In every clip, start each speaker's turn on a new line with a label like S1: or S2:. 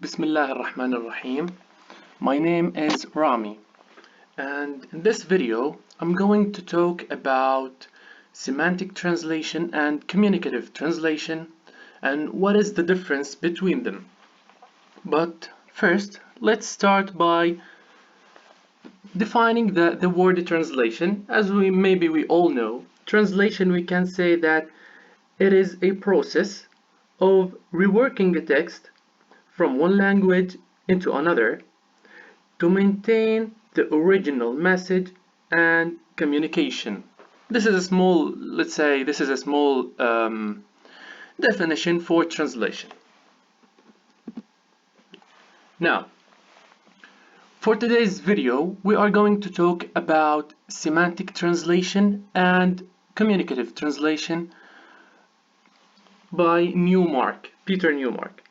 S1: Bismillah ar-Rahman ar-Rahim. My name is Rami, and in this video I'm going to talk about semantic translation and communicative translation and what is the difference between them. But first, let's start by defining the word translation. As we all know, translation, we can say that it is a process of reworking a text from one language into another to maintain the original message and communication. This is a small, let's say, this is a small definition for translation. Now, for today's video, we are going to talk about semantic translation and communicative translation by Peter Newmark.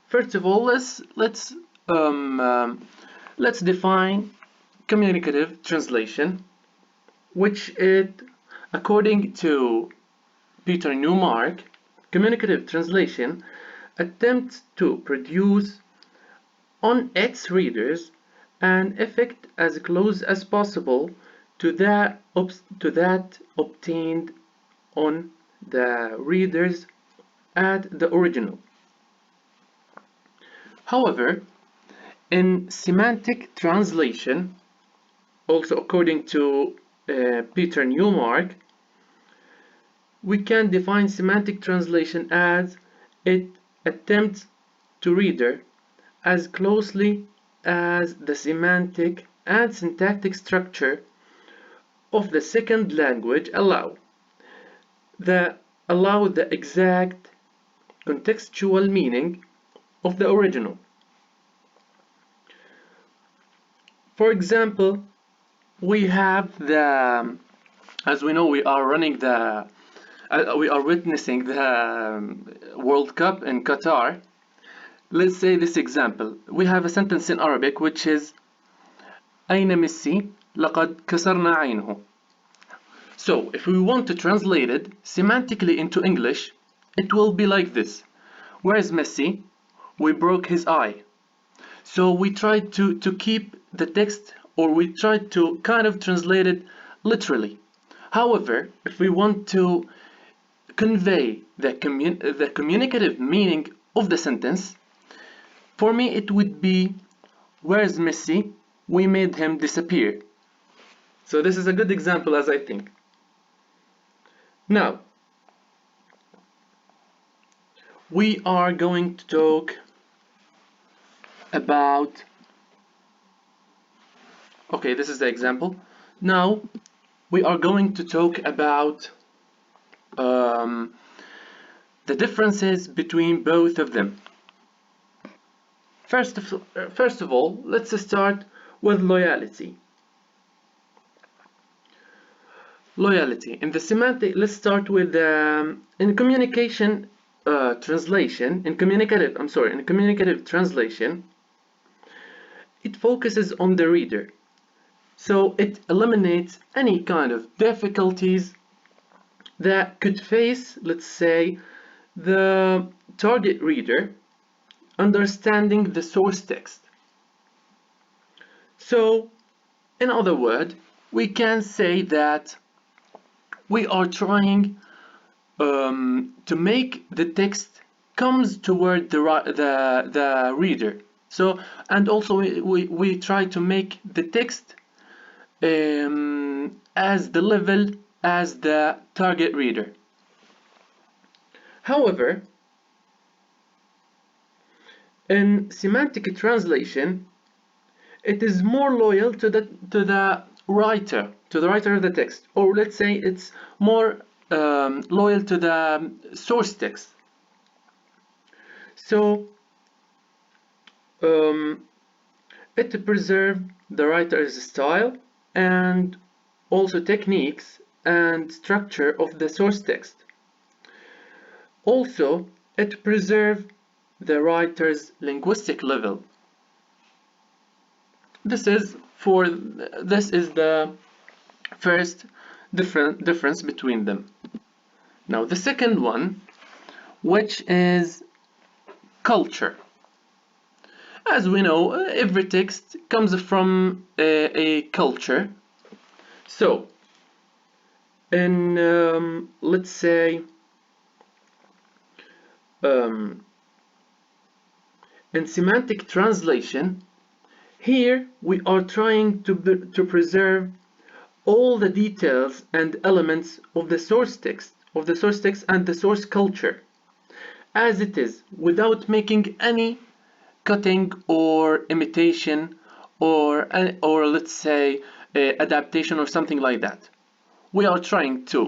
S1: First of all, let's define communicative translation, which according to Peter Newmark, communicative translation attempts to produce on its readers an effect as close as possible to that obtained on the readers at the original. However, in semantic translation, also according to Peter Newmark, we can define semantic translation as it attempts to reader as closely as the semantic and syntactic structure of the second language allow the exact contextual meaning of the original. For example, we have as we know, we are witnessing the World Cup in Qatar. Let's say this example. We have a sentence in Arabic which is أين ميسي لقد كسرنا عينه. So if we want to translate it semantically into English, it will be like this. Where is Messi? We broke his eye. So we tried to keep the text, or we tried to kind of translate it literally. However, if we want to convey the communicative meaning of the sentence, for me it would be, where's Messi? We made him disappear. So this is a good example, as I think. Now, we are going to talk about, okay, this is the example. Now we are going to talk about the differences between both of them. First of all, let's start with loyalty. Loyalty in the semantic. Let's start with in communication translation. In communicative translation, it focuses on the reader, so it eliminates any kind of difficulties that could face, let's say, the target reader understanding the source text. So, in other words, we can say that we are trying to make the text comes toward the reader. So, and also we try to make the text as the level as the target reader. However, in semantic translation, it is more loyal to the writer of the text, or let's say it's more loyal to the source text. So it preserves the writer's style and also techniques and structure of the source text. Also, it preserves the writer's linguistic level. This is the first difference between them. Now the second one, which is culture. As we know, every text comes from a culture. So, in let's say um, in semantic translation, here we are trying to preserve all the details and elements of the source text, and the source culture as it is, without making any cutting or imitation or let's say adaptation or something like that. We are trying to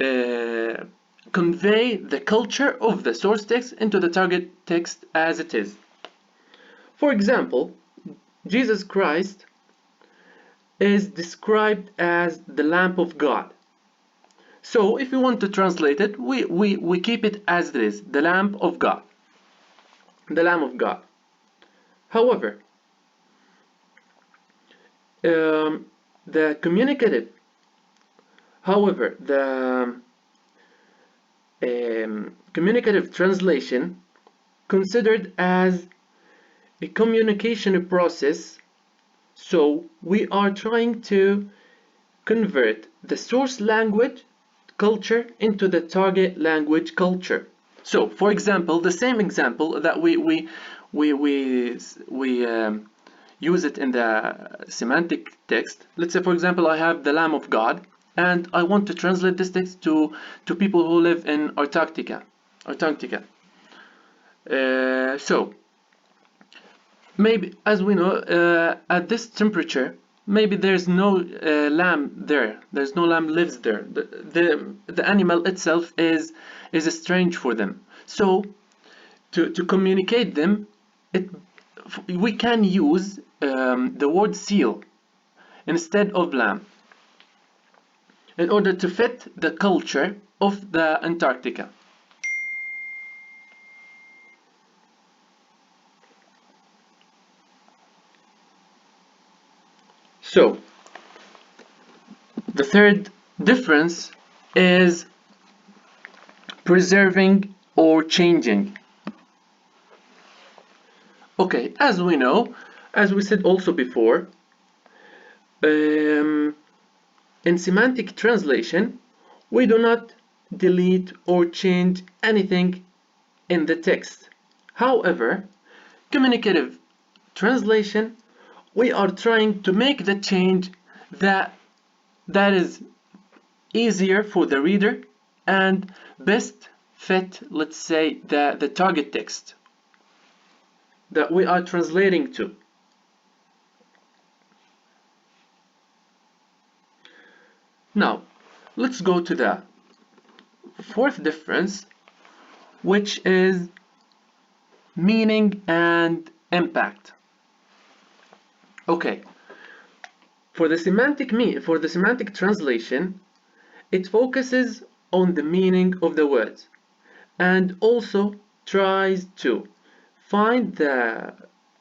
S1: uh, convey the culture of the source text into the target text as it is. For example, Jesus Christ is described as the Lamb of God. So if we want to translate it, we keep it as it is, the Lamb of God. The Lamb of God. However, the communicative, the communicative translation considered as a communication process. So we are trying to convert the source language culture into the target language culture. So, for example, the same example that we use it in the semantic text. Let's say, for example, I have the Lamb of God, and I want to translate this text to people who live in Antarctica. So maybe, as we know, at this temperature, maybe there's no lamb there. There's no lamb lives there. The animal itself is strange for them. So to communicate them, we can use the word seal instead of lamb in order to fit the culture of the Antarctica. So the third difference is preserving or changing. Okay, as we know, as we said also before, in semantic translation, we do not delete or change anything in the text. However, communicative translation, we are trying to make the change that is easier for the reader and best fit, let's say, the target text that we are translating to. Now, let's go to the fourth difference, which is meaning and impact. Okay, for the semantic translation, it focuses on the meaning of the words and also tries to find the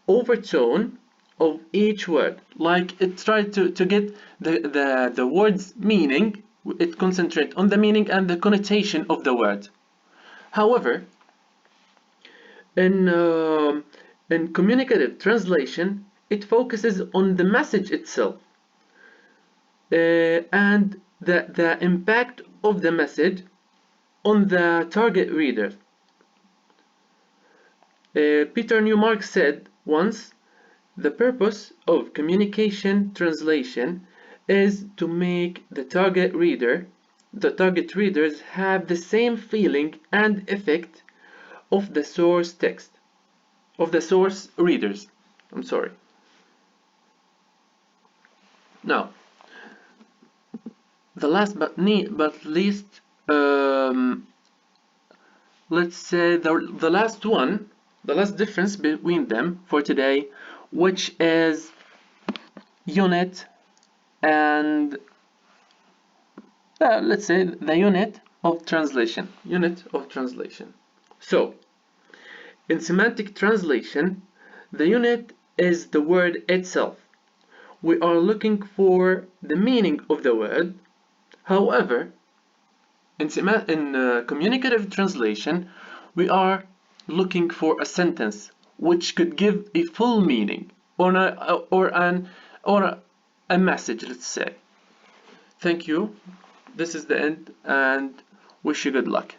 S1: overtone of each word. Like it tries to get the word's meaning. It concentrates on the meaning and the connotation of the word. However, in communicative translation, it focuses on the message itself and the impact of the message on the target reader. Peter Newmark said once, the purpose of communication translation is to make the target readers have the same feeling and effect of the source text, of the source readers. I'm sorry. Now, the last but least, let's say the last one, the last difference between them for today, which is unit and let's say the unit of translation. So in semantic translation, the unit is the word itself. We are looking for the meaning of the word. However, in communicative translation, we are looking for a sentence which could give a full meaning or a message, let's say. Thank you. This is the end, and wish you good luck.